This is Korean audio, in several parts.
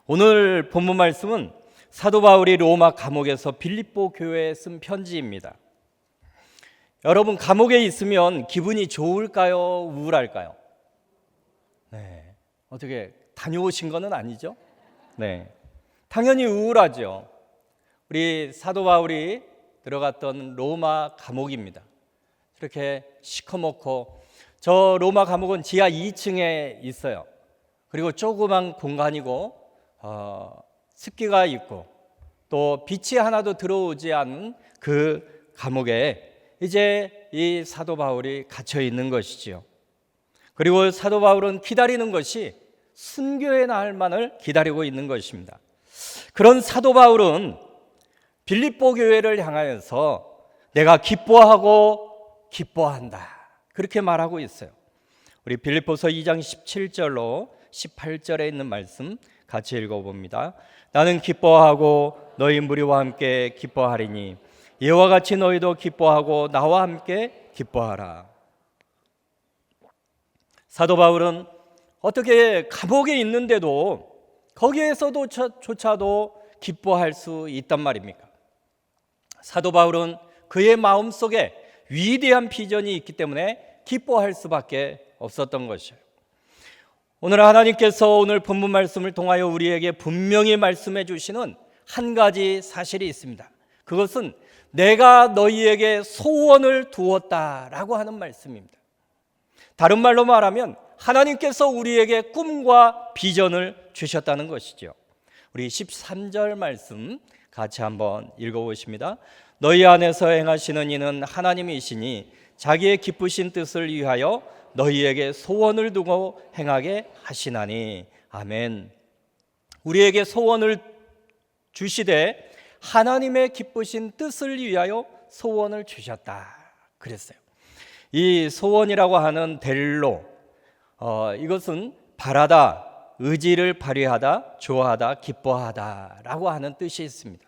오늘 본문 말씀은 사도 바울이 로마 감옥에서 빌립보 교회에 쓴 편지입니다. 여러분, 감옥에 있으면 기분이 좋을까요? 우울할까요? 어떻게 다녀오신 거는 아니죠? 당연히 우울하죠. 우리 사도 바울이 들어갔던 로마 감옥입니다. 이렇게 시커멓고, 저 로마 감옥은 지하 2층에 있어요. 그리고 조그만 공간이고 습기가 있고 또 빛이 하나도 들어오지 않은 그 감옥에 이제 이 사도 바울이 갇혀 있는 것이지요. 그리고 사도 바울은 기다리는 것이 순교의 날만을 기다리고 있는 것입니다. 그런 사도 바울은 빌립보 교회를 향하여서 내가 기뻐한다, 그렇게 말하고 있어요. 우리 빌립보서 2장 17절로 18절에 있는 말씀 같이 읽어봅니다. 나는 기뻐하고 너희 무리와 함께 기뻐하리니 이와 같이 너희도 기뻐하고 나와 함께 기뻐하라. 사도 바울은 어떻게 감옥에 있는데도 거기에서조차도 기뻐할 수 있단 말입니까? 사도 바울은 그의 마음속에 위대한 비전이 있기 때문에 기뻐할 수밖에 없었던 것이에요. 오늘 하나님께서 오늘 본문 말씀을 통하여 우리에게 분명히 말씀해 주시는 한 가지 사실이 있습니다. 그것은 내가 너희에게 소원을 두었다라고 하는 말씀입니다. 다른 말로 말하면 하나님께서 우리에게 꿈과 비전을 주셨다는 것이죠. 우리 13절 말씀 같이 한번 읽어보십니다. 너희 안에서 행하시는 이는 하나님이시니 자기의 기쁘신 뜻을 위하여 너희에게 소원을 두고 행하게 하시나니. 아멘. 우리에게 소원을 주시되 하나님의 기쁘신 뜻을 위하여 소원을 주셨다 그랬어요. 이 소원이라고 하는 델로, 이것은 바라다, 의지를 발휘하다, 좋아하다, 기뻐하다 라고 하는 뜻이 있습니다.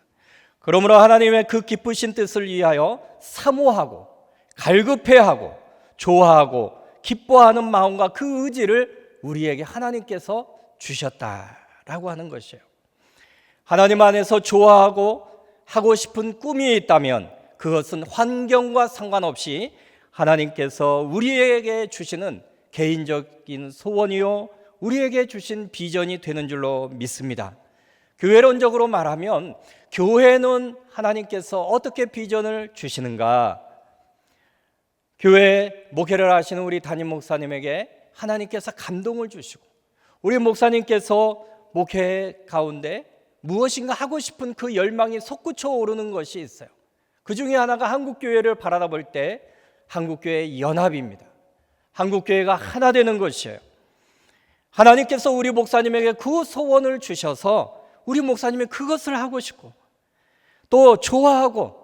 그러므로 하나님의 그 기쁘신 뜻을 위하여 사모하고 갈급해하고 좋아하고 기뻐하는 마음과 그 의지를 우리에게 하나님께서 주셨다라고 하는 것이에요. 하나님 안에서 좋아하고 하고 싶은 꿈이 있다면 그것은 환경과 상관없이 하나님께서 우리에게 주시는 개인적인 소원이요 우리에게 주신 비전이 되는 줄로 믿습니다. 교회론적으로 말하면 교회는 하나님께서 어떻게 비전을 주시는가? 교회 목회를 하시는 우리 담임 목사님에게 하나님께서 감동을 주시고 우리 목사님께서 목회 가운데 무엇인가 하고 싶은 그 열망이 솟구쳐 오르는 것이 있어요. 그 중에 하나가 한국교회를 바라다 볼 때 한국교회의 연합입니다. 한국교회가 하나 되는 것이에요. 하나님께서 우리 목사님에게 그 소원을 주셔서 우리 목사님이 그것을 하고 싶고 또 좋아하고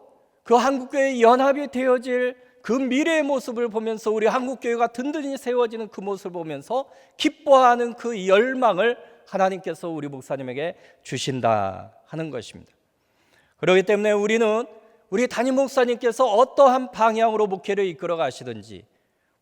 그 한국교회의 연합이 되어질 그 미래의 모습을 보면서 우리 한국교회가 든든히 세워지는 그 모습을 보면서 기뻐하는 그 열망을 하나님께서 우리 목사님에게 주신다 하는 것입니다. 그렇기 때문에 우리는 우리 담임 목사님께서 어떠한 방향으로 목회를 이끌어 가시든지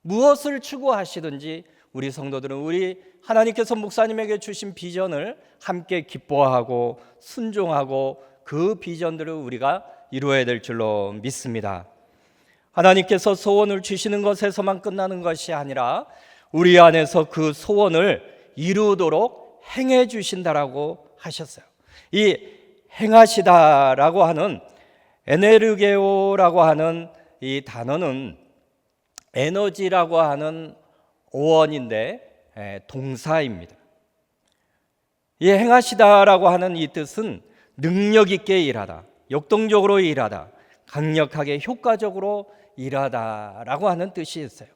무엇을 추구하시든지 우리 성도들은 우리 하나님께서 목사님에게 주신 비전을 함께 기뻐하고 순종하고 그 비전들을 우리가 이루어야 될 줄로 믿습니다. 하나님께서 소원을 주시는 것에서만 끝나는 것이 아니라 우리 안에서 그 소원을 이루도록 행해 주신다라고 하셨어요. 이 행하시다라고 하는 에네르게오라고 하는 이 단어는 에너지라고 하는 어원인데 동사입니다. 이 행하시다라고 하는 이 뜻은 능력 있게 일하다, 역동적으로 일하다, 강력하게 효과적으로 일하다라고 하는 뜻이 있어요.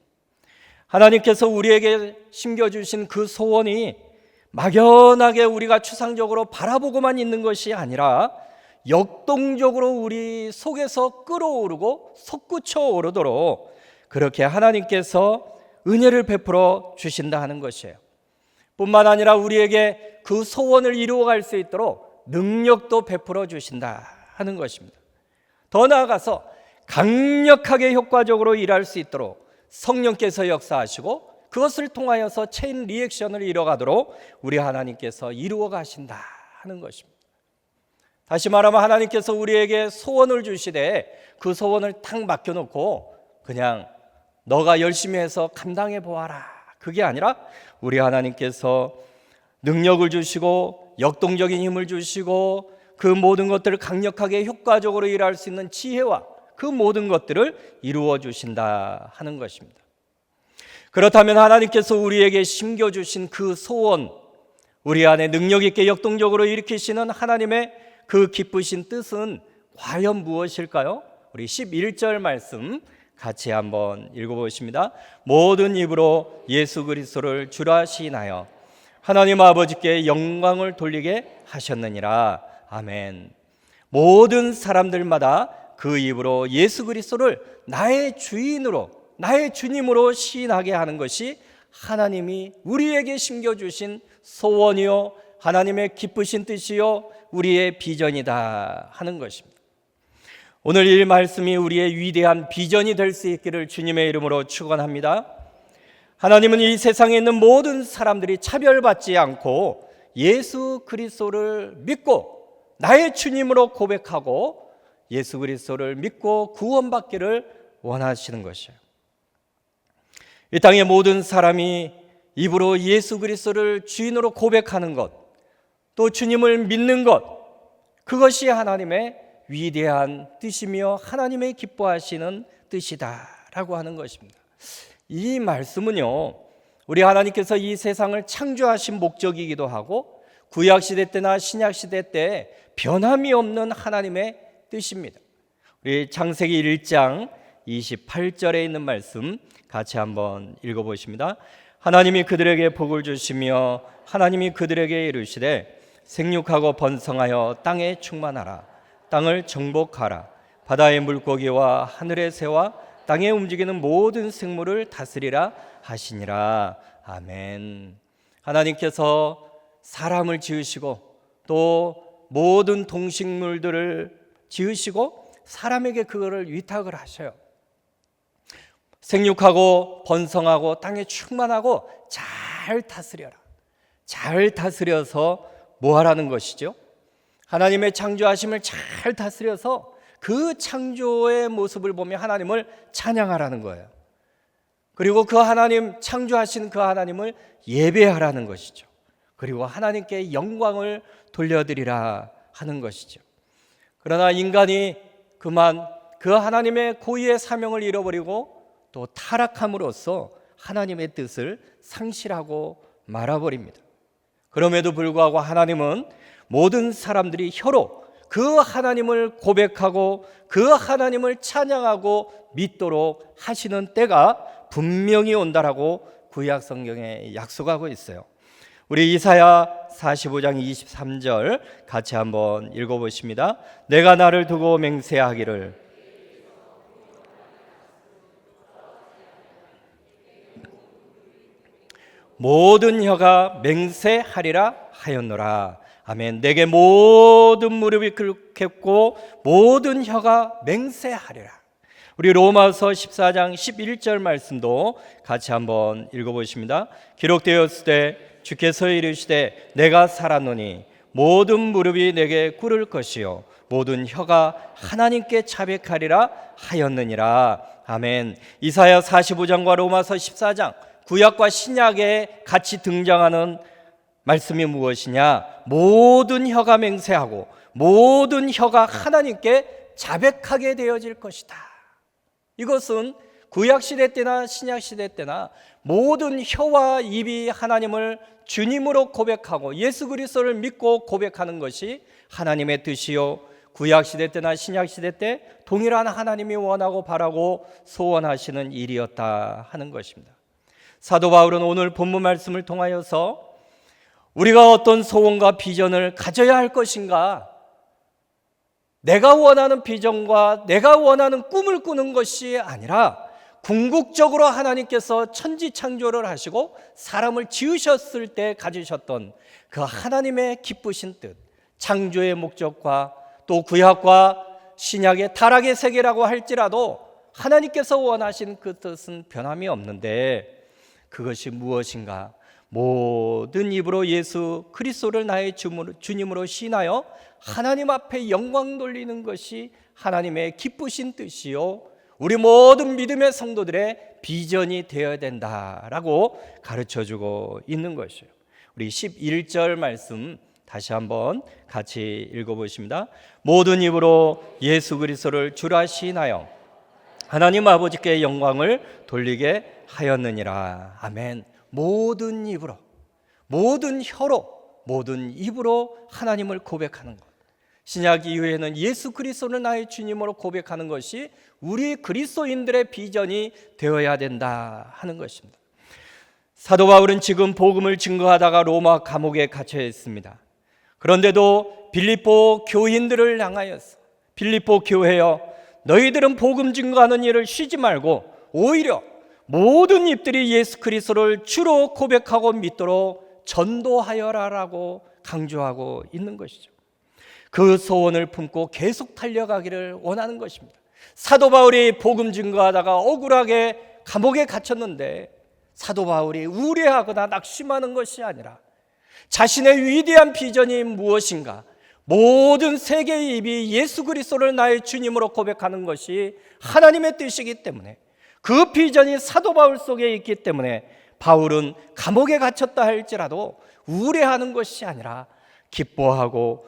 하나님께서 우리에게 심겨주신 그 소원이 막연하게 우리가 추상적으로 바라보고만 있는 것이 아니라 역동적으로 우리 속에서 끓어오르고 솟구쳐 오르도록 그렇게 하나님께서 은혜를 베풀어 주신다 하는 것이에요. 뿐만 아니라 우리에게 그 소원을 이루어갈 수 있도록 능력도 베풀어 주신다 하는 것입니다. 더 나아가서 강력하게 효과적으로 일할 수 있도록 성령께서 역사하시고 그것을 통하여서 체인 리액션을 이뤄가도록 우리 하나님께서 이루어 가신다 하는 것입니다. 다시 말하면 하나님께서 우리에게 소원을 주시되 그 소원을 탁 맡겨놓고 그냥 너가 열심히 해서 감당해 보아라, 그게 아니라 우리 하나님께서 능력을 주시고 역동적인 힘을 주시고 그 모든 것들을 강력하게 효과적으로 일할 수 있는 지혜와 그 모든 것들을 이루어 주신다 하는 것입니다. 그렇다면 하나님께서 우리에게 심겨주신 그 소원, 우리 안에 능력 있게 역동적으로 일으키시는 하나님의 그 기쁘신 뜻은 과연 무엇일까요? 우리 11절 말씀 같이 한번 읽어보십니다. 모든 입으로 예수 그리스도를 주라 시인하여 하나님 아버지께 영광을 돌리게 하셨느니라. 아멘. 모든 사람들마다 그 입으로 예수 그리스도를 나의 주인으로, 나의 주님으로 시인하게 하는 것이 하나님이 우리에게 심겨주신 소원이요 하나님의 기쁘신 뜻이요 우리의 비전이다 하는 것입니다. 오늘 이 말씀이 우리의 위대한 비전이 될 수 있기를 주님의 이름으로 축원합니다. 하나님은 이 세상에 있는 모든 사람들이 차별받지 않고 예수 그리스도를 믿고 나의 주님으로 고백하고 예수 그리스도를 믿고 구원받기를 원하시는 것이에요. 이 땅의 모든 사람이 입으로 예수 그리스도를 주인으로 고백하는 것, 또 주님을 믿는 것, 그것이 하나님의 위대한 뜻이며 하나님의 기뻐하시는 뜻이다라고 하는 것입니다. 이 말씀은요, 우리 하나님께서 이 세상을 창조하신 목적이기도 하고 구약시대 때나 신약시대 때 변함이 없는 하나님의 뜻입니다. 우리 창세기 1장 28절에 있는 말씀 같이 한번 읽어보십니다. 하나님이 그들에게 복을 주시며 하나님이 그들에게 이르시되 생육하고 번성하여 땅에 충만하라. 땅을 정복하라. 바다의 물고기와 하늘의 새와 땅에 움직이는 모든 생물을 다스리라 하시니라. 아멘. 하나님께서 사람을 지으시고 또 모든 동식물들을 지으시고 사람에게 그거를 위탁을 하셔요. 생육하고 번성하고 땅에 충만하고 잘 다스려라. 잘 다스려서 뭐 하라는 것이죠? 하나님의 창조하심을 잘 다스려서 그 창조의 모습을 보며 하나님을 찬양하라는 거예요. 그리고 그 하나님, 창조하신 그 하나님을 예배하라는 것이죠. 그리고 하나님께 영광을 돌려드리라 하는 것이죠. 그러나 인간이 그만 그 하나님의 고유의 사명을 잃어버리고 또 타락함으로써 하나님의 뜻을 상실하고 말아버립니다. 그럼에도 불구하고 하나님은 모든 사람들이 혀로 그 하나님을 고백하고 그 하나님을 찬양하고 믿도록 하시는 때가 분명히 온다라고 구약 성경에 약속하고 있어요. 우리 이사야 45장 23절 같이 한번 읽어보십니다. 내가 나를 두고 맹세하기를 모든 혀가 맹세하리라 하였노라. 아멘. 내게 모든 무릎이 꿇겠고 모든 혀가 맹세하리라. 우리 로마서 14장 11절 말씀도 같이 한번 읽어보십니다. 기록되었으되 주께서 이르시되 내가 살았노니 모든 무릎이 내게 꿇을 것이요 모든 혀가 하나님께 자백하리라 하였느니라. 아멘. 이사야 45장과 로마서 14장 구약과 신약에 같이 등장하는 말씀이 무엇이냐? 모든 혀가 맹세하고 모든 혀가 하나님께 자백하게 되어질 것이다. 이것은 구약시대 때나 신약시대 때나 모든 혀와 입이 하나님을 주님으로 고백하고 예수 그리스도를 믿고 고백하는 것이 하나님의 뜻이요 구약시대 때나 신약시대 때 동일한 하나님이 원하고 바라고 소원하시는 일이었다 하는 것입니다. 사도 바울은 오늘 본문 말씀을 통하여서 우리가 어떤 소원과 비전을 가져야 할 것인가, 내가 원하는 비전과 내가 원하는 꿈을 꾸는 것이 아니라 궁극적으로 하나님께서 천지창조를 하시고 사람을 지으셨을 때 가지셨던 그 하나님의 기쁘신 뜻, 창조의 목적과 또 구약과 신약의 타락의 세계라고 할지라도 하나님께서 원하신 그 뜻은 변함이 없는데 그것이 무엇인가? 모든 입으로 예수 그리스도를 나의 주님으로 신하여 하나님 앞에 영광 돌리는 것이 하나님의 기쁘신 뜻이요 우리 모든 믿음의 성도들의 비전이 되어야 된다라고 가르쳐주고 있는 것이에요. 우리 11절 말씀 다시 한번 같이 읽어보십니다. 모든 입으로 예수 그리스도를 주라 시인하여 하나님 아버지께 영광을 돌리게 하였느니라. 아멘. 모든 입으로, 모든 혀로, 모든 입으로 하나님을 고백하는 것. 신약 이후에는 예수 그리스도를 나의 주님으로 고백하는 것이 우리 그리스도인들의 비전이 되어야 된다 하는 것입니다. 사도 바울은 지금 복음을 증거하다가 로마 감옥에 갇혀 있습니다. 그런데도 빌립보 교인들을 향하여서 빌립보 교회여 너희들은 복음 증거하는 일을 쉬지 말고 오히려 모든 입들이 예수 그리스도를 주로 고백하고 믿도록 전도하여라라고 강조하고 있는 것이죠. 그 소원을 품고 계속 달려가기를 원하는 것입니다. 사도 바울이 복음 증거하다가 억울하게 감옥에 갇혔는데 사도 바울이 우려하거나 낙심하는 것이 아니라 자신의 위대한 비전이 무엇인가, 모든 세계의 입이 예수 그리스도를 나의 주님으로 고백하는 것이 하나님의 뜻이기 때문에 그 비전이 사도 바울 속에 있기 때문에 바울은 감옥에 갇혔다 할지라도 우려하는 것이 아니라 기뻐하고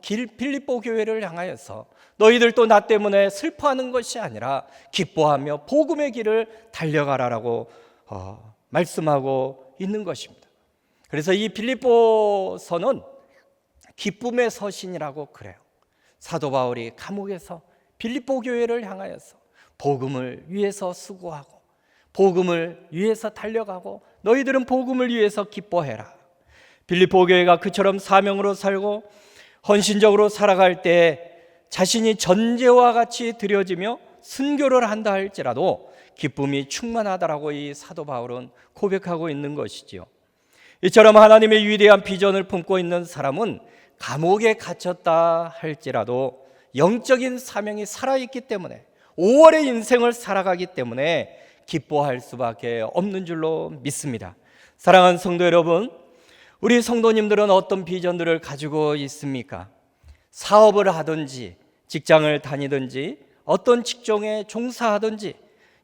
빌립보 교회를 향하여서 너희들도 나 때문에 슬퍼하는 것이 아니라 기뻐하며 복음의 길을 달려가라라고 말씀하고 있는 것입니다. 그래서 이 빌립보서는 기쁨의 서신이라고 그래요. 사도 바울이 감옥에서 빌립보 교회를 향하여서 복음을 위해서 수고하고 복음을 위해서 달려가고 너희들은 복음을 위해서 기뻐해라. 빌립보 교회가 그처럼 사명으로 살고 헌신적으로 살아갈 때 자신이 전제와 같이 드려지며 순교를 한다 할지라도 기쁨이 충만하다라고 이 사도 바울은 고백하고 있는 것이지요. 이처럼 하나님의 위대한 비전을 품고 있는 사람은 감옥에 갇혔다 할지라도 영적인 사명이 살아있기 때문에 5월의 인생을 살아가기 때문에 기뻐할 수밖에 없는 줄로 믿습니다. 사랑하는 성도 여러분, 우리 성도님들은 어떤 비전들을 가지고 있습니까? 사업을 하든지 직장을 다니든지 어떤 직종에 종사하든지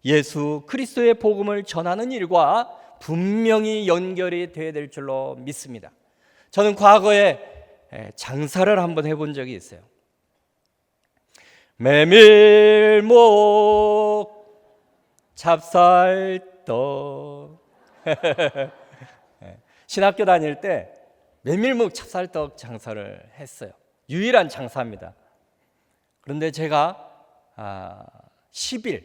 예수 그리스도의 복음을 전하는 일과 분명히 연결이 되어야 될 줄로 믿습니다. 저는 과거에 장사를 한번 해본 적이 있어요. 메밀묵 찹쌀떡 신학교 다닐 때 메밀묵 찹쌀떡 장사를 했어요. 유일한 장사입니다. 그런데 제가 10일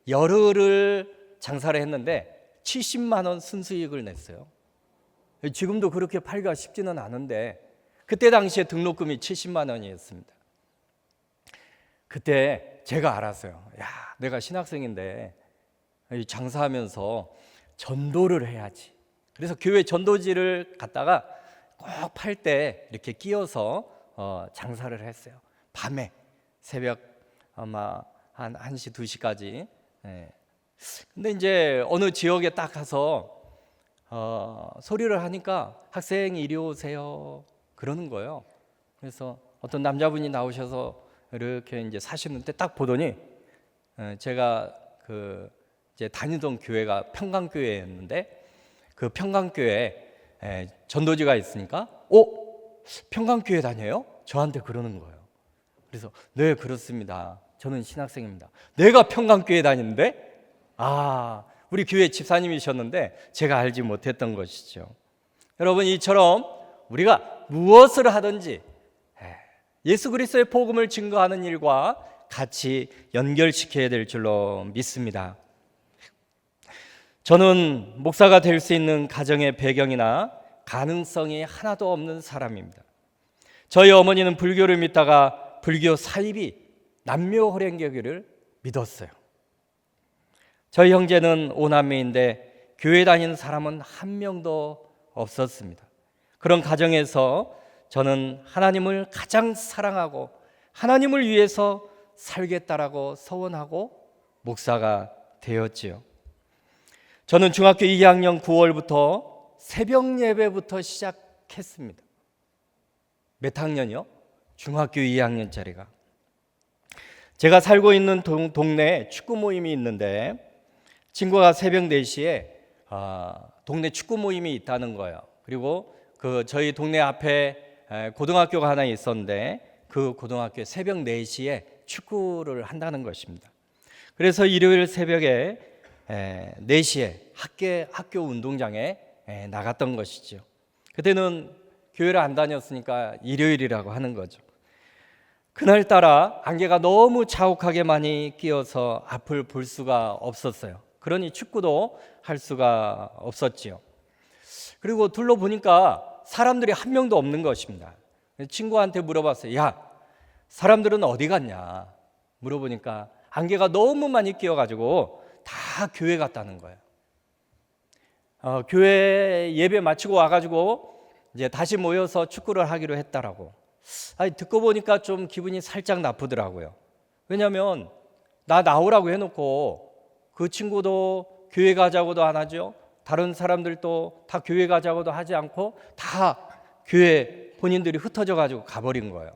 열흘을 장사를 했는데 70만 원 순수이익을 냈어요. 지금도 그렇게 팔기가 쉽지는 않은데 그때 당시에 등록금이 70만 원이었습니다. 그때 제가 알았어요. 야, 내가 신학생인데 장사하면서 전도를 해야지. 그래서 교회 전도지를 갖다가 꼭 팔 때 이렇게 끼워서 장사를 했어요. 밤에 새벽 아마 한 1시, 2시까지. 근데 이제 어느 지역에 딱 가서 소리를 하니까 학생이 이리 오세요 그러는 거예요. 그래서 어떤 남자분이 나오셔서 이렇게 이제 사시는데 딱 보더니 제가 이제 다니던 교회가 평강교회였는데 그 평강교회 전도지가 있으니까 평강교회 다녀요? 저한테 그러는 거예요. 그래서 네 그렇습니다. 저는 신학생입니다. 내가 평강교회 다니는데 우리 교회 집사님이셨는데 제가 알지 못했던 것이죠. 여러분 이처럼 우리가 무엇을 하든지 예수 그리스도의 복음을 증거하는 일과 같이 연결시켜야 될 줄로 믿습니다. 저는 목사가 될 수 있는 가정의 배경이나 가능성이 하나도 없는 사람입니다. 저희 어머니는 불교를 믿다가 불교 사입이 남묘호랭교교를 믿었어요. 저희 형제는 5남매인데 교회 다니는 사람은 한 명도 없었습니다. 그런 가정에서 저는 하나님을 가장 사랑하고 하나님을 위해서 살겠다라고 서원하고 목사가 되었지요. 저는 중학교 2학년 9월부터 새벽 예배부터 시작했습니다. 몇 학년이요? 중학교 2학년짜리가. 제가 살고 있는 동네에 축구 모임이 있는데 친구가 새벽 4시에 동네 축구 모임이 있다는 거예요. 그리고 저희 동네 앞에 고등학교가 하나 있었는데 그 고등학교에 새벽 4시에 축구를 한다는 것입니다. 그래서 일요일 새벽에 4시에 학교 운동장에 나갔던 것이죠. 그때는 교회를 안 다녔으니까 일요일이라고 하는 거죠. 그날따라 안개가 너무 자욱하게 많이 끼어서 앞을 볼 수가 없었어요. 그러니 축구도 할 수가 없었지요. 그리고 둘러보니까 사람들이 한 명도 없는 것입니다. 친구한테 물어봤어요. 야, 사람들은 어디 갔냐? 물어보니까 안개가 너무 많이 끼어가지고 다 교회 갔다는 거예요. 교회 예배 마치고 와가지고 이제 다시 모여서 축구를 하기로 했다라고. 듣고 보니까 좀 기분이 살짝 나쁘더라고요. 왜냐하면 나 나오라고 해놓고 그 친구도 교회 가자고도 안 하죠. 다른 사람들도 다 교회 가자고도 하지 않고 다 교회 본인들이 흩어져 가지고 가버린 거예요.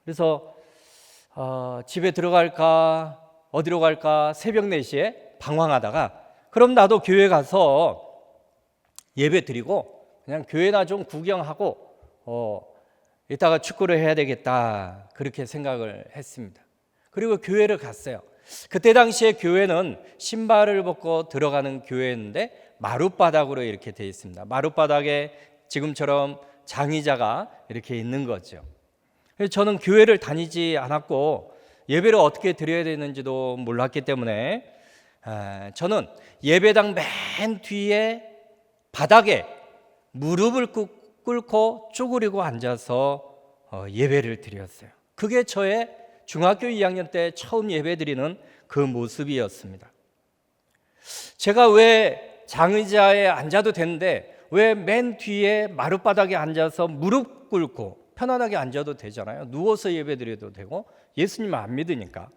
그래서 집에 들어갈까 어디로 갈까 새벽 4시에 방황하다가 그럼 나도 교회 가서 예배 드리고 그냥 교회나 좀 구경하고 이따가 축구를 해야 되겠다 그렇게 생각을 했습니다. 그리고 교회를 갔어요. 그때 당시에 교회는 신발을 벗고 들어가는 교회였는데 마룻바닥으로 이렇게 되어 있습니다. 마룻바닥에 지금처럼 장의자가 이렇게 있는 거죠. 그래서 저는 교회를 다니지 않았고 예배를 어떻게 드려야 되는지도 몰랐기 때문에 저는 예배당 맨 뒤에 바닥에 무릎을 꿇고 쪼그리고 앉아서 예배를 드렸어요. 그게 저의 중학교 2학년 때 처음 예배 드리는 그 모습이었습니다. 제가 왜 장의자에 앉아도 되는데 왜 맨 뒤에 마룻바닥에 앉아서 무릎 꿇고 편안하게 앉아도 되잖아요. 누워서 예배 드려도 되고 예수님을 안 믿으니까.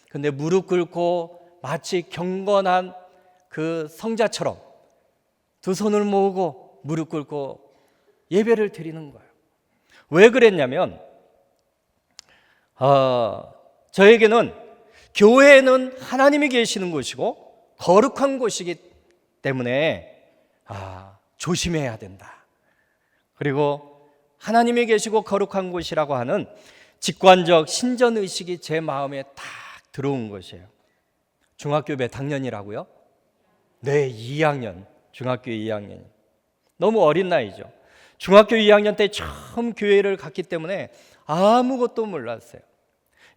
근데 무릎 꿇고 마치 경건한 그 성자처럼 두 손을 모으고 무릎 꿇고 예배를 드리는 거예요. 왜 그랬냐면 저에게는 교회는 하나님이 계시는 곳이고 거룩한 곳이기 때문에 조심해야 된다. 그리고 하나님이 계시고 거룩한 곳이라고 하는 직관적 신전의식이 제 마음에 딱 들어온 것이에요. 중학교 몇 학년이라고요? 네, 2학년. 중학교 2학년. 너무 어린 나이죠. 중학교 2학년 때 처음 교회를 갔기 때문에 아무것도 몰랐어요.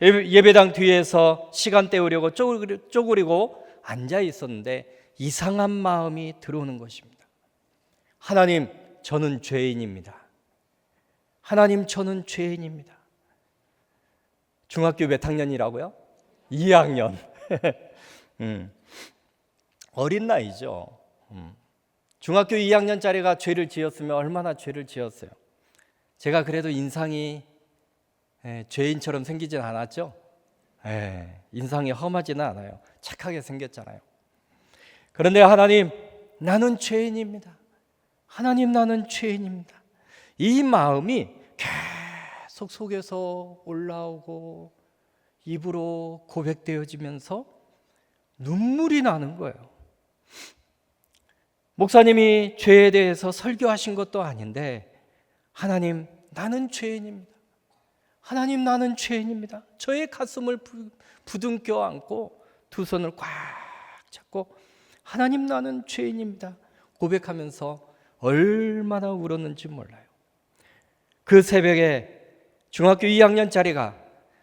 예배당 뒤에서 시간 때우려고 쪼그리고 앉아 있었는데 이상한 마음이 들어오는 것입니다. 하나님, 저는 죄인입니다. 하나님, 저는 죄인입니다. 중학교 몇 학년이라고요? 2학년. 어린 나이죠. 중학교 2학년짜리가 죄를 지었으면 얼마나 죄를 지었어요. 제가 그래도 인상이 죄인처럼 생기진 않았죠. 인상이 험하지는 않아요. 착하게 생겼잖아요. 그런데 하나님, 나는 죄인입니다. 하나님, 나는 죄인입니다. 이 마음이 계속 속에서 올라오고 입으로 고백되어지면서 눈물이 나는 거예요. 목사님이 죄에 대해서 설교하신 것도 아닌데 하나님, 나는 죄인입니다. 하나님, 나는 죄인입니다. 저의 가슴을 부둥켜 안고 두 손을 꽉 잡고 하나님, 나는 죄인입니다 고백하면서 얼마나 울었는지 몰라요. 그 새벽에 중학교 2학년짜리가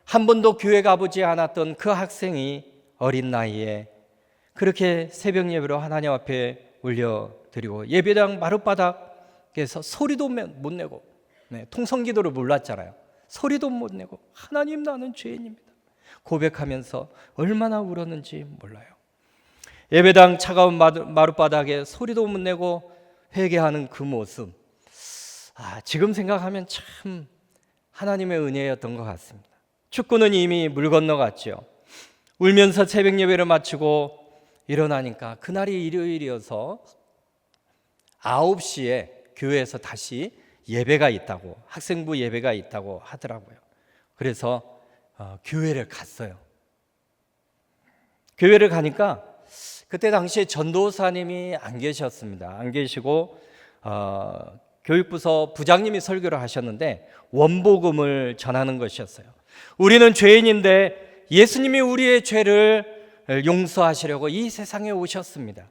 한 번도 교회 가보지 않았던 그 학생이 어린 나이에 그렇게 새벽 예배로 하나님 앞에 올려드리고 예배당 마룻바닥에서 소리도 못 내고 통성기도를 몰랐잖아요. 소리도 못 내고 하나님, 나는 죄인입니다 고백하면서 얼마나 울었는지 몰라요. 예배당 차가운 마룻바닥에 소리도 못 내고 회개하는 그 모습, 지금 생각하면 참 하나님의 은혜였던 것 같습니다. 축구는 이미 물 건너갔죠. 울면서 새벽 예배를 마치고 일어나니까 그날이 일요일이어서 9시에 교회에서 다시 예배가 있다고, 학생부 예배가 있다고 하더라고요. 그래서 교회를 갔어요. 교회를 가니까 그때 당시에 전도사님이 안 계셨습니다. 안 계시고 교육부서 부장님이 설교를 하셨는데 원복음을 전하는 것이었어요. 우리는 죄인인데 예수님이 우리의 죄를 용서하시려고 이 세상에 오셨습니다.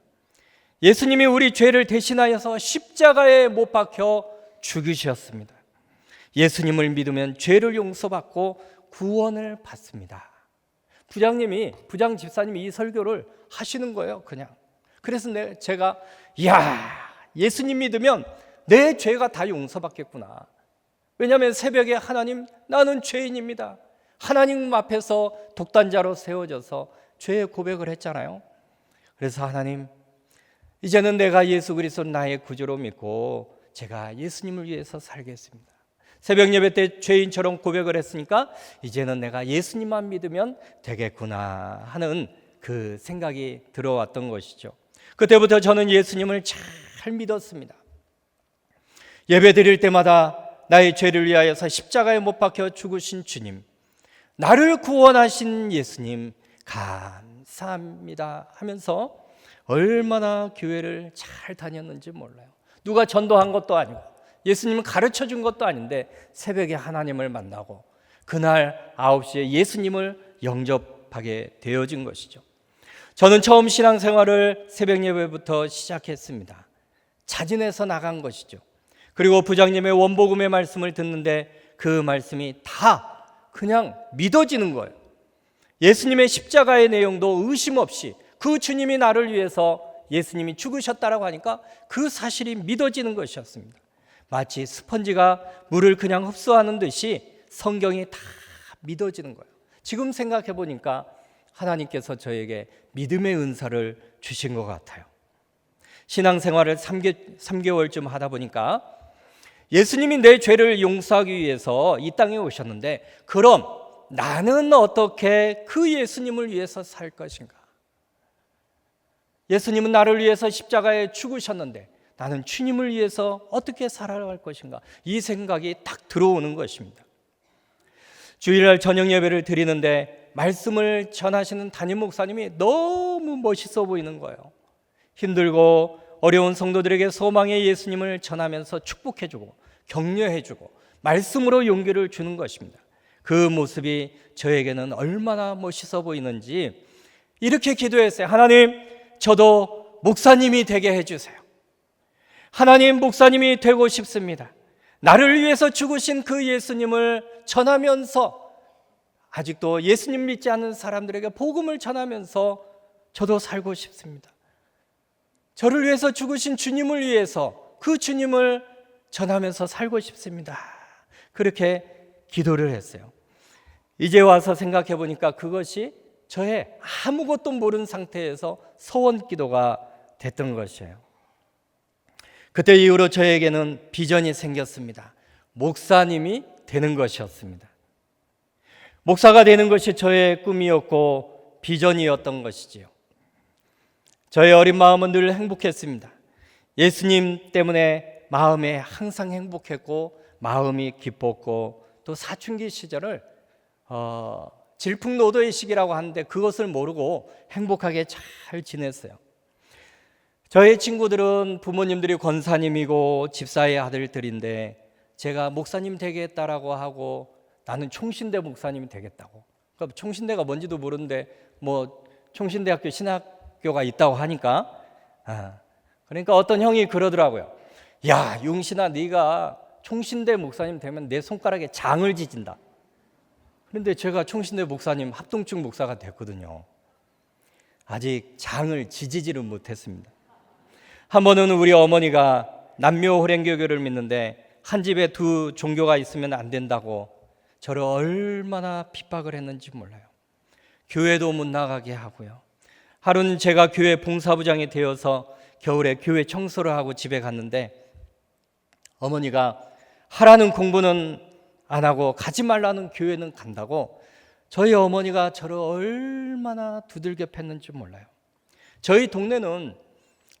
예수님이 우리 죄를 대신하여서 십자가에 못 박혀 죽으셨습니다. 예수님을 믿으면 죄를 용서받고 구원을 받습니다. 부장 집사님이 이 설교를 하시는 거예요, 그냥. 그래서 제가 예수님 믿으면 내 죄가 다 용서받겠구나. 왜냐하면 새벽에 하나님, 나는 죄인입니다. 하나님 앞에서 독단자로 세워져서 죄의 고백을 했잖아요. 그래서 하나님, 이제는 내가 예수 그리스도를 나의 구주로 믿고 제가 예수님을 위해서 살겠습니다. 새벽 예배 때 죄인처럼 고백을 했으니까 이제는 내가 예수님만 믿으면 되겠구나 하는 그 생각이 들어왔던 것이죠. 그때부터 저는 예수님을 잘 믿었습니다. 예배 드릴 때마다 나의 죄를 위하여서 십자가에 못 박혀 죽으신 주님, 나를 구원하신 예수님 감사합니다 하면서 얼마나 교회를 잘 다녔는지 몰라요. 누가 전도한 것도 아니고 예수님을 가르쳐 준 것도 아닌데 새벽에 하나님을 만나고 그날 9시에 예수님을 영접하게 되어진 것이죠. 저는 처음 신앙생활을 새벽 예배부터 시작했습니다. 자진해서 나간 것이죠. 그리고 부장님의 원복음의 말씀을 듣는데 그 말씀이 다 그냥 믿어지는 거예요. 예수님의 십자가의 내용도 의심 없이 그 주님이 나를 위해서 예수님이 죽으셨다라고 하니까 그 사실이 믿어지는 것이었습니다. 마치 스펀지가 물을 그냥 흡수하는 듯이 성경이 다 믿어지는 거예요. 지금 생각해 보니까 하나님께서 저에게 믿음의 은사를 주신 것 같아요. 신앙생활을 3개월쯤 하다 보니까 예수님이 내 죄를 용서하기 위해서 이 땅에 오셨는데 그럼 나는 어떻게 그 예수님을 위해서 살 것인가? 예수님은 나를 위해서 십자가에 죽으셨는데 나는 주님을 위해서 어떻게 살아갈 것인가? 이 생각이 딱 들어오는 것입니다. 주일날 저녁 예배를 드리는데 말씀을 전하시는 담임 목사님이 너무 멋있어 보이는 거예요. 힘들고 어려운 성도들에게 소망의 예수님을 전하면서 축복해주고 격려해주고 말씀으로 용기를 주는 것입니다. 그 모습이 저에게는 얼마나 멋있어 보이는지 이렇게 기도했어요. 하나님, 저도 목사님이 되게 해주세요. 하나님, 목사님이 되고 싶습니다. 나를 위해서 죽으신 그 예수님을 전하면서 아직도 예수님 믿지 않는 사람들에게 복음을 전하면서 저도 살고 싶습니다. 저를 위해서 죽으신 주님을 위해서 그 주님을 전하면서 살고 싶습니다. 그렇게 기도를 했어요. 이제 와서 생각해 보니까 그것이 저의 아무것도 모르는 상태에서 소원 기도가 됐던 것이에요. 그때 이후로 저에게는 비전이 생겼습니다. 목사님이 되는 것이었습니다. 목사가 되는 것이 저의 꿈이었고 비전이었던 것이지요. 저의 어린 마음은 늘 행복했습니다. 예수님 때문에 마음에 항상 행복했고 마음이 기뻤고 또 사춘기 시절을 질풍노도의 시기라고 하는데 그것을 모르고 행복하게 잘 지냈어요. 저의 친구들은 부모님들이 권사님이고 집사의 아들들인데 제가 목사님 되겠다라고 하고 나는 총신대 목사님이 되겠다고. 그러니까 총신대가 뭔지도 모르는데 뭐 총신대학교 신학교가 있다고 하니까 그러니까 어떤 형이 그러더라고요. 야, 용신아, 네가 총신대 목사님 되면 내 손가락에 장을 지진다. 그런데 제가 총신대 목사님 합동측 목사가 됐거든요. 아직 장을 지지지를 못했습니다. 한 번은 우리 어머니가 남묘 호랭교교를 믿는데 한 집에 두 종교가 있으면 안 된다고 저를 얼마나 핍박을 했는지 몰라요. 교회도 못 나가게 하고요. 하루는 제가 교회 봉사부장이 되어서 겨울에 교회 청소를 하고 집에 갔는데 어머니가 하라는 공부는 안 하고 가지 말라는 교회는 간다고 저희 어머니가 저를 얼마나 두들겨 팼는지 몰라요. 저희 동네는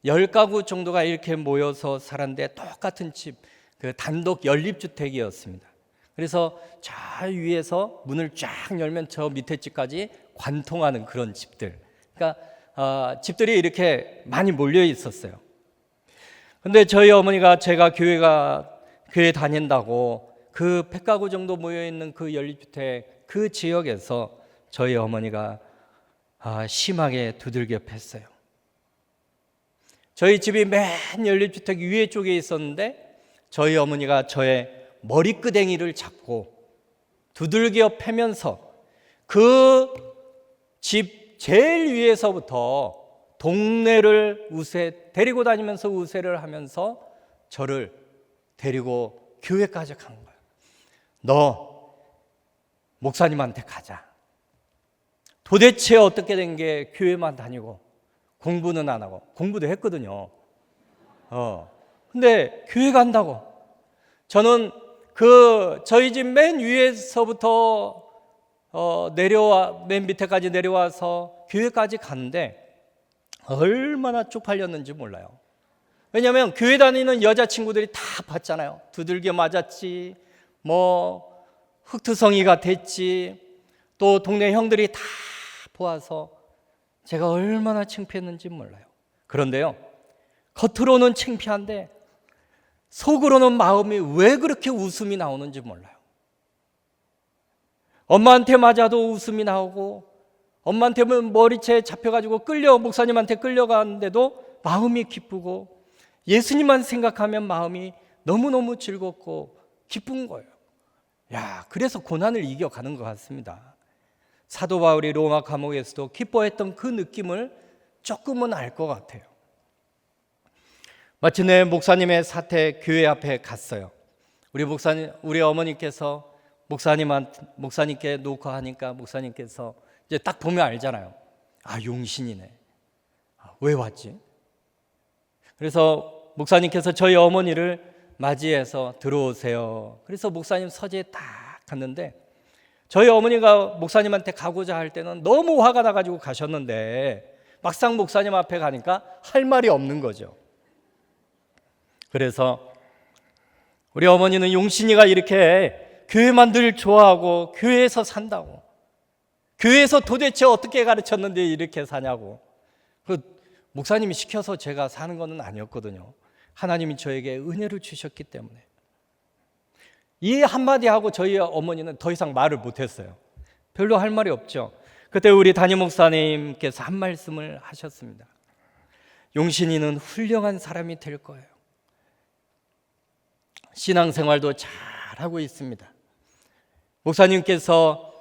10가구 정도가 이렇게 모여서 살았는데 똑같은 집, 그 단독 연립주택이었습니다. 그래서 저 위에서 문을 쫙 열면 저 밑에 집까지 관통하는 그런 집들. 그러니까 집들이 이렇게 많이 몰려 있었어요. 근데 저희 어머니가 제가 교회 다닌다고 그 100가구 정도 모여 있는 그 연립주택 그 지역에서 저희 어머니가 심하게 두들겨 팼어요. 저희 집이 맨 연립주택 위에 쪽에 있었는데 저희 어머니가 저의 머리끄댕이를 잡고 두들겨 패면서 그 집 제일 위에서부터 동네를 데리고 다니면서 우세를 하면서 저를 데리고 교회까지 간 거예요. 너 목사님한테 가자. 도대체 어떻게 된 게 교회만 다니고 공부는 안 하고, 공부도 했거든요. 근데 교회 간다고. 저는 저희 집 맨 위에서부터 맨 밑에까지 내려와서 교회까지 갔는데 얼마나 쪽팔렸는지 몰라요. 왜냐하면 교회 다니는 여자친구들이 다 봤잖아요. 두들겨 맞았지, 뭐 흙투성이가 됐지, 또 동네 형들이 다 보아서 제가 얼마나 창피했는지 몰라요. 그런데요, 겉으로는 창피한데 속으로는 마음이 왜 그렇게 웃음이 나오는지 몰라요. 엄마한테 맞아도 웃음이 나오고, 엄마한테 머리채 잡혀가지고 목사님한테 끌려가는데도 마음이 기쁘고, 예수님만 생각하면 마음이 너무너무 즐겁고 기쁜 거예요. 그래서 고난을 이겨가는 것 같습니다. 사도 바울이 로마 감옥에서도 기뻐했던 그 느낌을 조금은 알 것 같아요. 마침내 목사님의 사택 교회 앞에 갔어요. 우리 어머니께서 목사님께 놓고 하니까 목사님께서 이제 딱 보면 알잖아요. 용신이네. 왜 왔지? 그래서 목사님께서 저희 어머니를 맞이해서 들어오세요. 그래서 목사님 서재에 딱 갔는데 저희 어머니가 목사님한테 가고자 할 때는 너무 화가 나가지고 가셨는데 막상 목사님 앞에 가니까 할 말이 없는 거죠. 그래서 우리 어머니는 용신이가 이렇게 교회만 늘 좋아하고 교회에서 산다고, 교회에서 도대체 어떻게 가르쳤는데 이렇게 사냐고. 목사님이 시켜서 제가 사는 것은 아니었거든요. 하나님이 저에게 은혜를 주셨기 때문에. 이 한마디 하고 저희 어머니는 더 이상 말을 못했어요. 별로 할 말이 없죠. 그때 우리 담임 목사님께서 한 말씀을 하셨습니다. 용신이는 훌륭한 사람이 될 거예요. 신앙생활도 잘하고 있습니다. 목사님께서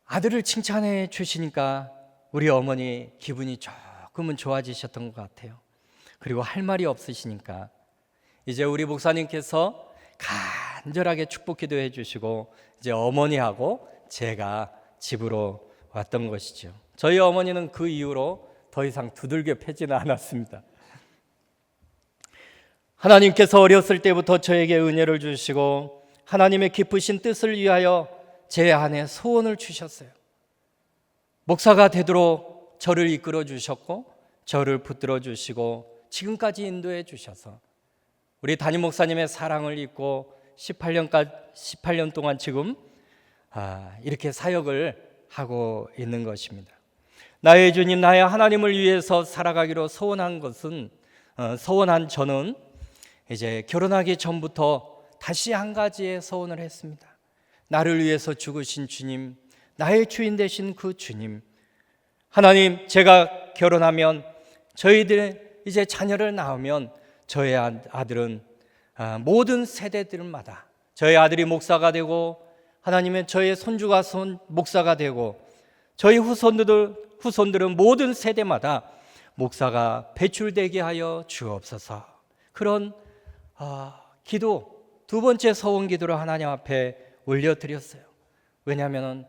아들을 칭찬해 주시니까 우리 어머니 기분이 조금은 좋아지셨던 것 같아요. 그리고 할 말이 없으시니까 이제 우리 목사님께서 간절하게 축복 기도해 주시고 이제 어머니하고 제가 집으로 왔던 것이죠. 저희 어머니는 그 이후로 더 이상 두들겨 패지는 않았습니다. 하나님께서 어렸을 때부터 저에게 은혜를 주시고 하나님의 기쁘신 뜻을 위하여 제 안에 소원을 주셨어요. 목사가 되도록 저를 이끌어 주셨고 저를 붙들어 주시고 지금까지 인도해 주셔서 우리 담임 목사님의 사랑을 잊고 18년 동안 지금 이렇게 사역을 하고 있는 것입니다. 나의 주님, 나의 하나님을 위해서 살아가기로 소원한 저는 이제 결혼하기 전부터 다시 한 가지의 소원을 했습니다. 나를 위해서 죽으신 주님, 나의 주인 되신 그 주님, 하나님, 제가 결혼하면 저희들 이제 자녀를 낳으면 저의 아들은 모든 세대들마다 저희 아들이 목사가 되고 하나님은 저의 손주가 목사가 되고 저희 후손들은 모든 세대마다 목사가 배출되게 하여 주옵소서. 그런 기도, 두 번째 소원 기도를 하나님 앞에 올려드렸어요. 왜냐하면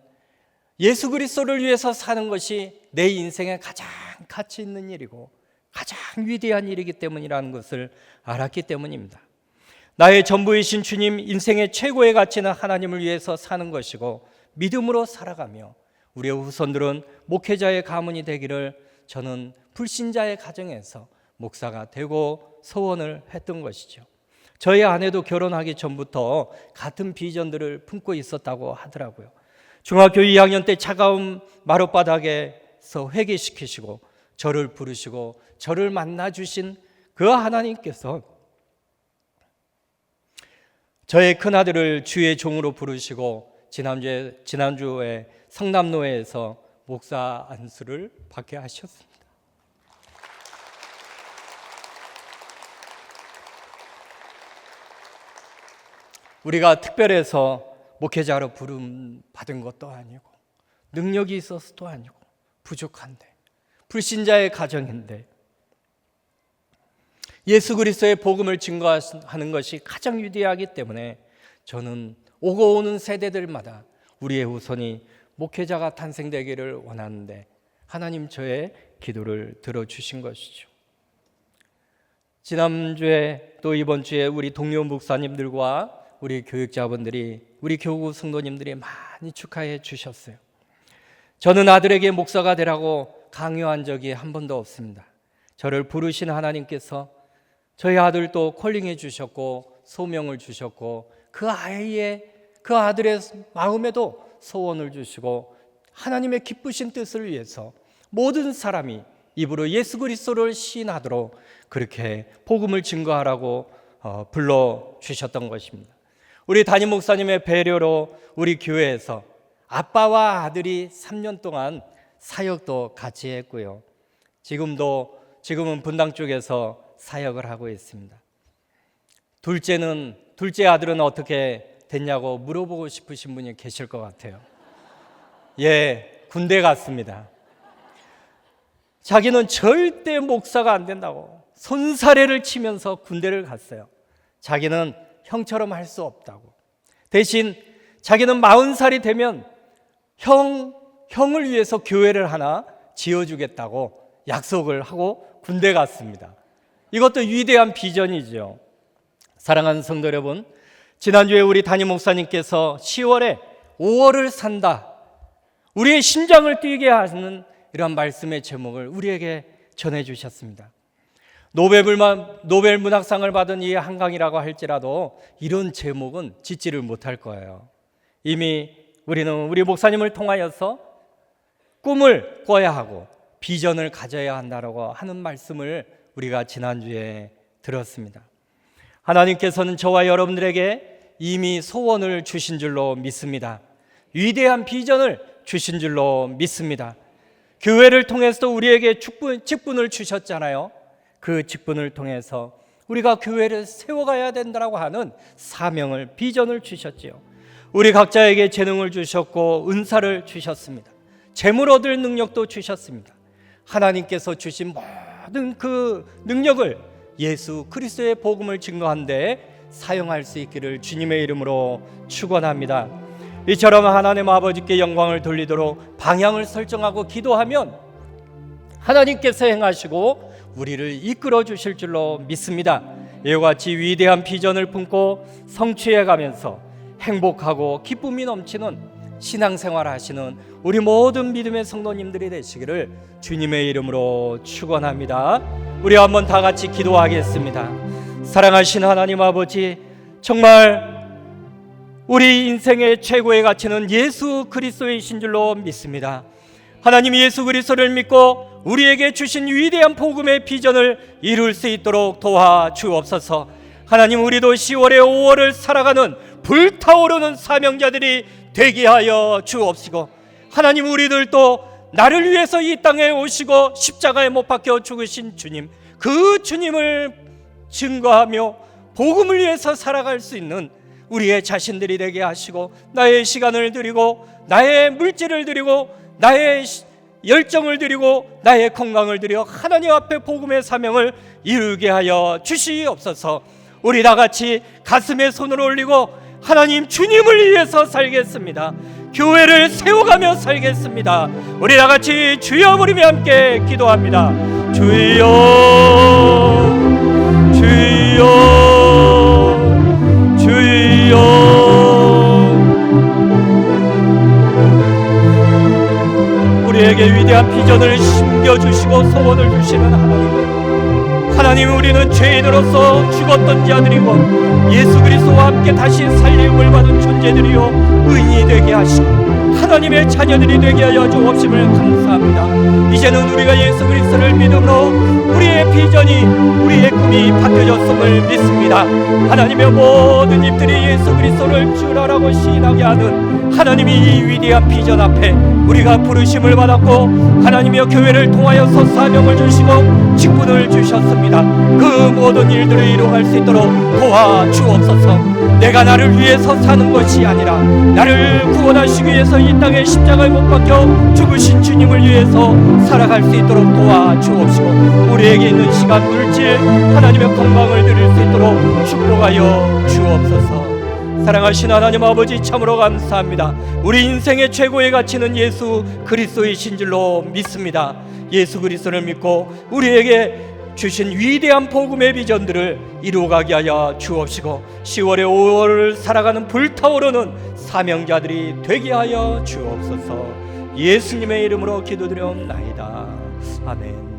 예수 그리스도를 위해서 사는 것이 내 인생에 가장 가치 있는 일이고 가장 위대한 일이기 때문이라는 것을 알았기 때문입니다. 나의 전부이신 주님, 인생의 최고의 가치는 하나님을 위해서 사는 것이고 믿음으로 살아가며 우리의 후손들은 목회자의 가문이 되기를 저는 불신자의 가정에서 목사가 되고 소원을 했던 것이죠. 저희 아내도 결혼하기 전부터 같은 비전들을 품고 있었다고 하더라고요. 중학교 2학년 때 차가운 마룻바닥에서 회개시키시고 저를 부르시고 저를 만나주신 그 하나님께서 저의 큰아들을 주의 종으로 부르시고 지난주에 성남노회에서 목사 안수를 받게 하셨습니다. 우리가 특별해서 목회자로 부름 받은 것도 아니고 능력이 있어서도 아니고 부족한데 불신자의 가정인데 예수 그리스도의 복음을 증거하는 것이 가장 위대하기 때문에 저는 오고 오는 세대들마다 우리의 후손이 목회자가 탄생되기를 원하는데 하나님 저의 기도를 들어주신 것이죠. 지난주에 또 이번 주에 우리 동료 목사님들과 우리 교육자분들이 우리 교구 성도님들이 많이 축하해 주셨어요. 저는 아들에게 목사가 되라고 강요한 적이 한 번도 없습니다. 저를 부르신 하나님께서 저희 아들도 콜링해 주셨고 소명을 주셨고 그 아들의 마음에도 소원을 주시고 하나님의 기쁘신 뜻을 위해서 모든 사람이 입으로 예수 그리스도를 시인하도록 그렇게 복음을 증거하라고 불러주셨던 것입니다. 우리 담임 목사님의 배려로 우리 교회에서 아빠와 아들이 3년 동안 사역도 같이 했고요. 지금은 분당 쪽에서 사역을 하고 있습니다. 둘째 아들은 어떻게 됐냐고 물어보고 싶으신 분이 계실 것 같아요. 예, 군대 갔습니다. 자기는 절대 목사가 안 된다고 손사래를 치면서 군대를 갔어요. 자기는 형처럼 할 수 없다고. 대신 자기는 40살이 되면 형을 위해서 교회를 하나 지어주겠다고 약속을 하고 군대 갔습니다. 이것도 위대한 비전이죠. 사랑하는 성도 여러분, 지난주에 우리 담임 목사님께서 10월에 5월을 산다, 우리의 심장을 뛰게 하는 이런 말씀의 제목을 우리에게 전해주셨습니다. 노벨 문학상을 받은 이 한강이라고 할지라도 이런 제목은 짓지를 못할 거예요. 이미 우리는 우리 목사님을 통하여서 꿈을 꿔야 하고 비전을 가져야 한다고 하는 말씀을 우리가 지난주에 들었습니다. 하나님께서는 저와 여러분들에게 이미 소원을 주신 줄로 믿습니다. 위대한 비전을 주신 줄로 믿습니다. 교회를 통해서도 우리에게 직분을 주셨잖아요. 그 직분을 통해서 우리가 교회를 세워가야 된다고 하는 사명을, 비전을 주셨지요. 우리 각자에게 재능을 주셨고 은사를 주셨습니다. 재물 얻을 능력도 주셨습니다. 하나님께서 주신 모든 그 능력을 예수 그리스도의 복음을 증거한 데 사용할 수 있기를 주님의 이름으로 축원합니다. 이처럼 하나님 아버지께 영광을 돌리도록 방향을 설정하고 기도하면 하나님께서 행하시고 우리를 이끌어 주실 줄로 믿습니다. 이와 같이 위대한 비전을 품고 성취해 가면서 행복하고 기쁨이 넘치는 신앙생활 하시는 우리 모든 믿음의 성도님들이 되시기를 주님의 이름으로 축원합니다. 우리 한번 다 같이 기도하겠습니다. 사랑하신 하나님 아버지, 정말 우리 인생의 최고의 가치는 예수 그리스도이신 줄로 믿습니다. 하나님, 예수 그리스도를 믿고 우리에게 주신 위대한 복음의 비전을 이룰 수 있도록 도와주옵소서. 하나님, 우리도 10월에 5월을 살아가는 불타오르는 사명자들이 되게 하여 주옵시고, 하나님, 우리들도 나를 위해서 이 땅에 오시고 십자가에 못 박혀 죽으신 주님, 그 주님을 증거하며 복음을 위해서 살아갈 수 있는 우리의 자신들이 되게 하시고, 나의 시간을 드리고 나의 물질을 드리고 나의 열정을 드리고 나의 건강을 드려 하나님 앞에 복음의 사명을 이루게 하여 주시옵소서. 우리 다 같이 가슴에 손을 올리고 하나님, 주님을 위해서 살겠습니다. 교회를 세워가며 살겠습니다. 우리 다 같이 주여 부르며 함께 기도합니다. 주여 주여 주여. 우리에게 위대한 위대한 비전을 심겨주시고 소원을 주시는 하나님, 우리는 죄인으로서 죽었던 자들이고 예수 그리스도와 함께 다시 살림을 받은 존재들이요 의인이 되게 하시고 하나님의 자녀들이 되게 하여 주옵심을 감사합니다. 이제는 우리가 예수 그리스도를 믿음으로 우리의 비전이, 우리의 꿈이 바뀌어졌음을 믿습니다. 하나님의 모든 입들이 예수 그리스도를 주라라고 시인하게 하는 하나님이 이 위대한 비전 앞에 우리가 부르심을 받았고 하나님의 교회를 통하여서 사명을 주시고 직분을 주셨습니다. 그 모든 일들을 이루어갈 수 있도록 도와주옵소서. 내가 나를 위해서 사는 것이 아니라 나를 구원하시기 위해서 이 땅에 십자가에 못 박혀 죽으신 주님을 위해서 살아갈 수 있도록 도와주옵시고 우리에게 있는 시간, 물질, 하나님의 건강을 드릴 수 있도록 축복하여 주옵소서. 사랑하신 하나님 아버지, 참으로 감사합니다. 우리 인생의 최고의 가치는 예수 그리스도이신 줄로 믿습니다. 예수 그리스도를 믿고 우리에게 주신 위대한 복음의 비전들을 이루어가게 하여 주옵시고 10월의 5월을 살아가는 불타오르는 사명자들이 되게 하여 주옵소서. 예수님의 이름으로 기도드려옵나이다. 아멘.